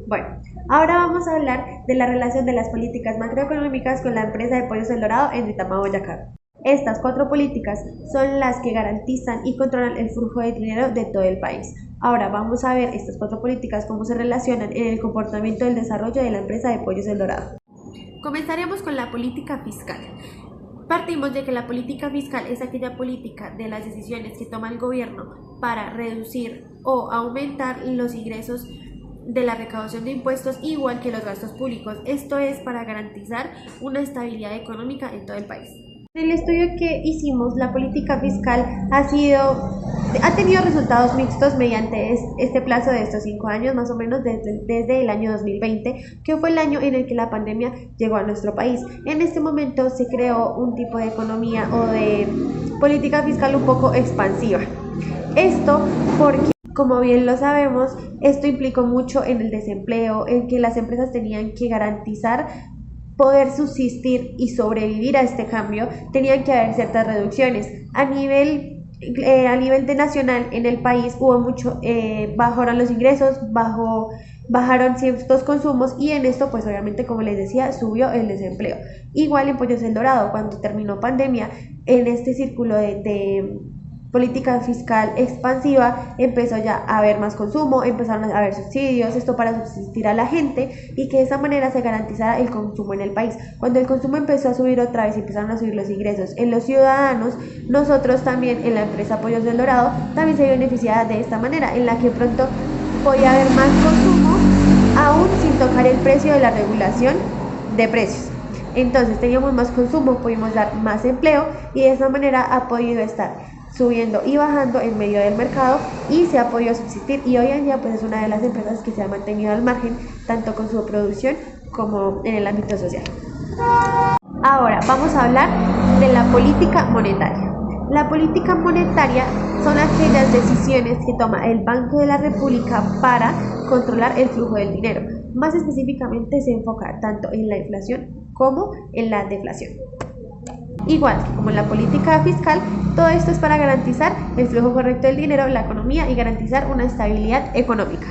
Bueno, ahora vamos a hablar de la relación de las políticas macroeconómicas con la empresa de Pollos El Dorado en Duitama, Boyacá. Estas cuatro políticas son las que garantizan y controlan el flujo de dinero de todo el país. Ahora vamos a ver estas cuatro políticas cómo se relacionan en el comportamiento del desarrollo de la empresa de Pollos El Dorado. Comenzaremos con la política fiscal. Partimos de que la política fiscal es aquella política de las decisiones que toma el gobierno para reducir o aumentar los ingresos de la recaudación de impuestos igual que los gastos públicos. Esto es para garantizar una estabilidad económica en todo el país. En el estudio que hicimos, la política fiscal ha tenido resultados mixtos mediante este plazo de estos 5 años, más o menos desde el año 2020, que fue el año en el que la pandemia llegó a nuestro país. En este momento se creó un tipo de economía o de política fiscal un poco expansiva. Esto porque, como bien lo sabemos, esto implicó mucho en el desempleo, en que las empresas tenían que garantizar poder subsistir y sobrevivir a este cambio. Tenían que haber ciertas reducciones. A nivel de nacional en el país hubo bajaron los ingresos, bajaron ciertos consumos y en esto pues obviamente, como les decía, subió el desempleo. Igual en Pollos El Dorado, cuando terminó pandemia, en este círculo de política fiscal expansiva empezó ya a haber más consumo, empezaron a haber subsidios, esto para subsistir a la gente y que de esa manera se garantizara el consumo en el país. Cuando el consumo empezó a subir otra vez y empezaron a subir los ingresos en los ciudadanos, nosotros también en la empresa Pollos del Dorado también se beneficiaba de esta manera, en la que pronto podía haber más consumo aún sin tocar el precio de la regulación de precios. Entonces teníamos más consumo, pudimos dar más empleo y de esa manera ha podido estar subiendo y bajando en medio del mercado y se ha podido subsistir, y hoy en día pues es una de las empresas que se ha mantenido al margen tanto con su producción como en el ámbito social. Ahora vamos a hablar de la política monetaria. La política monetaria son aquellas decisiones que toma el Banco de la República para controlar el flujo del dinero. Más específicamente se enfoca tanto en la inflación como en la deflación. Igual que como en la política fiscal, todo esto es para garantizar el flujo correcto del dinero, la economía y garantizar una estabilidad económica.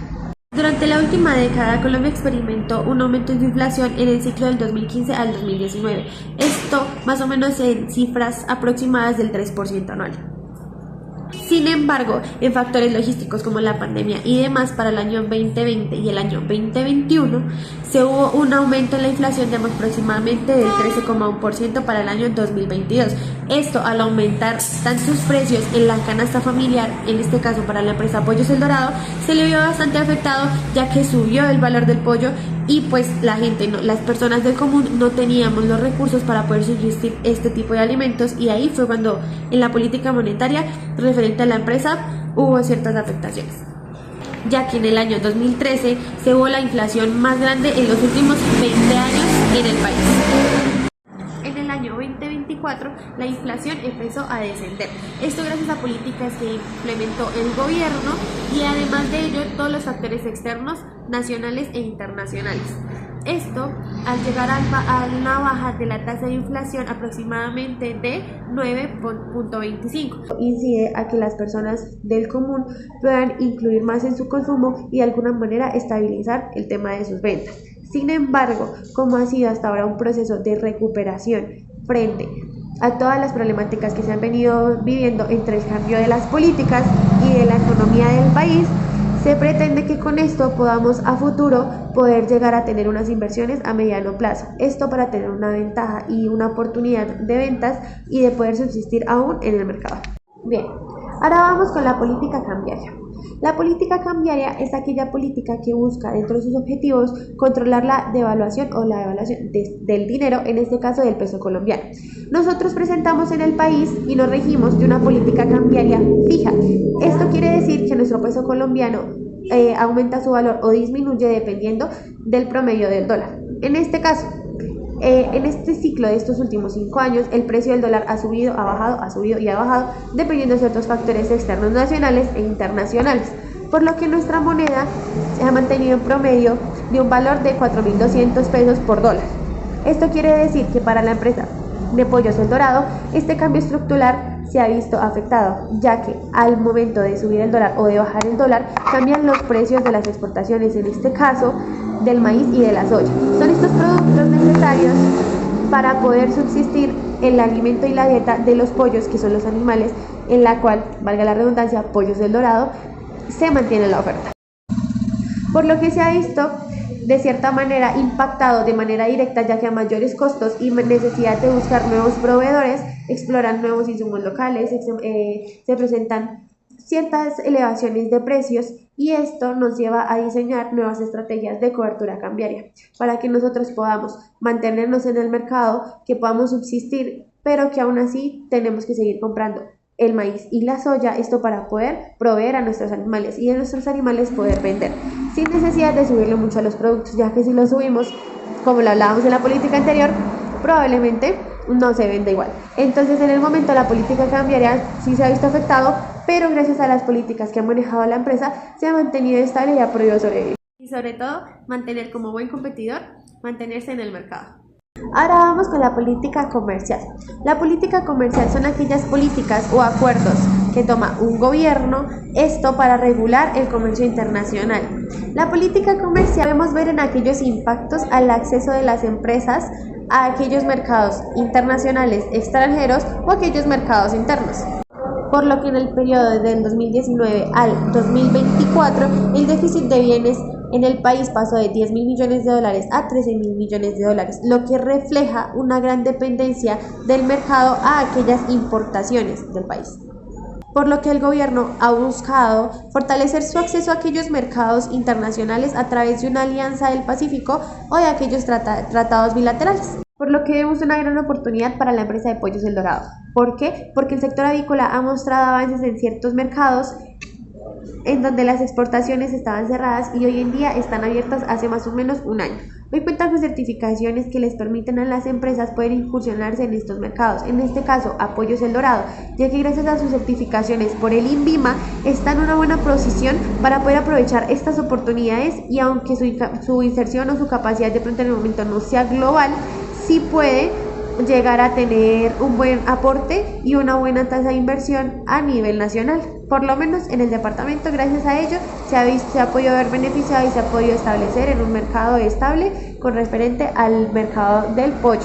Durante la última década, Colombia experimentó un aumento en su inflación en el ciclo del 2015 al 2019. Esto más o menos en cifras aproximadas del 3% anual. Sin embargo, en factores logísticos como la pandemia y demás, para el año 2020 y el año 2021 se hubo un aumento en la inflación de aproximadamente del 13,1% para el año 2022. Esto, al aumentar tantos precios en la canasta familiar, en este caso para la empresa Pollos El Dorado, se le vio bastante afectado, ya que subió el valor del pollo y pues las personas del común no teníamos los recursos para poder subsistir este tipo de alimentos, y ahí fue cuando en la política monetaria referente a la empresa hubo ciertas afectaciones, ya que en el año 2013 se hubo la inflación más grande en los últimos 20 años en el país. En el año 2024 la inflación empezó a descender. Esto gracias a políticas que implementó el gobierno y además de ello todos los factores externos, nacionales e internacionales. Esto al llegar a una baja de la tasa de inflación aproximadamente de 9,25. Incide a que las personas del común puedan incluir más en su consumo y de alguna manera estabilizar el tema de sus ventas. Sin embargo, como ha sido hasta ahora un proceso de recuperación frente a todas las problemáticas que se han venido viviendo entre el cambio de las políticas y de la economía del país, se pretende que con esto podamos a futuro poder llegar a tener unas inversiones a mediano plazo. Esto para tener una ventaja y una oportunidad de ventas y de poder subsistir aún en el mercado. Bien, ahora vamos con la política cambiaria. La política cambiaria es aquella política que busca dentro de sus objetivos controlar la devaluación o la devaluación del dinero, en este caso del peso colombiano. Nosotros presentamos en el país y nos regimos de una política cambiaria fija. Esto quiere decir que nuestro peso colombiano aumenta su valor o disminuye dependiendo del promedio del dólar. En este caso, en este ciclo de estos últimos 5 años, el precio del dólar ha subido, ha bajado, ha subido y ha bajado, dependiendo de ciertos factores externos nacionales e internacionales, por lo que nuestra moneda se ha mantenido en promedio de un valor de 4.200 pesos por dólar. Esto quiere decir que para la empresa de Pollos El Dorado, este cambio estructural se ha visto afectado, ya que al momento de subir el dólar o de bajar el dólar, cambian los precios de las exportaciones. En este caso, del maíz y de la soya. Son estos productos necesarios para poder subsistir el alimento y la dieta de los pollos, que son los animales en la cual, valga la redundancia, Pollos del Dorado, se mantiene la oferta. Por lo que se ha visto de cierta manera impactado de manera directa, ya que a mayores costos y necesidad de buscar nuevos proveedores, exploran nuevos insumos locales, se presentan ciertas elevaciones de precios, y esto nos lleva a diseñar nuevas estrategias de cobertura cambiaria para que nosotros podamos mantenernos en el mercado, que podamos subsistir, pero que aún así tenemos que seguir comprando el maíz y la soya, esto para poder proveer a nuestros animales y de nuestros animales poder vender, sin necesidad de subirle mucho a los productos, ya que si lo subimos, como lo hablábamos en la política anterior, probablemente no se vende igual. Entonces, en el momento la política cambiaria sí se ha visto afectado, pero gracias a las políticas que ha manejado la empresa se ha mantenido estable y ha podido sobrevivir. Y sobre todo, mantener como buen competidor, mantenerse en el mercado. Ahora vamos con la política comercial. La política comercial son aquellas políticas o acuerdos que toma un gobierno, esto para regular el comercio internacional. La política comercial podemos ver en aquellos impactos al acceso de las empresas a aquellos mercados internacionales extranjeros o aquellos mercados internos. Por lo que en el periodo del 2019 al 2024, el déficit de bienes en el país pasó de 10.000 millones de dólares a 13.000 millones de dólares, lo que refleja una gran dependencia del mercado a aquellas importaciones del país. Por lo que el gobierno ha buscado fortalecer su acceso a aquellos mercados internacionales a través de una alianza del Pacífico o de aquellos tratados bilaterales. Por lo que vemos una gran oportunidad para la empresa de Pollos El Dorado. ¿Por qué? Porque el sector avícola ha mostrado avances en ciertos mercados en donde las exportaciones estaban cerradas y hoy en día están abiertas hace más o menos un año. Hoy cuentan con certificaciones que les permiten a las empresas poder incursionarse en estos mercados, en este caso a Pollos El Dorado, ya que gracias a sus certificaciones por el INVIMA está en una buena posición para poder aprovechar estas oportunidades, y aunque su inserción o su capacidad de pronto en el momento no sea global, sí puede llegar a tener un buen aporte y una buena tasa de inversión a nivel nacional. Por lo menos en el departamento, gracias a ello, se ha podido ver beneficiado y se ha podido establecer en un mercado estable con referente al mercado del pollo.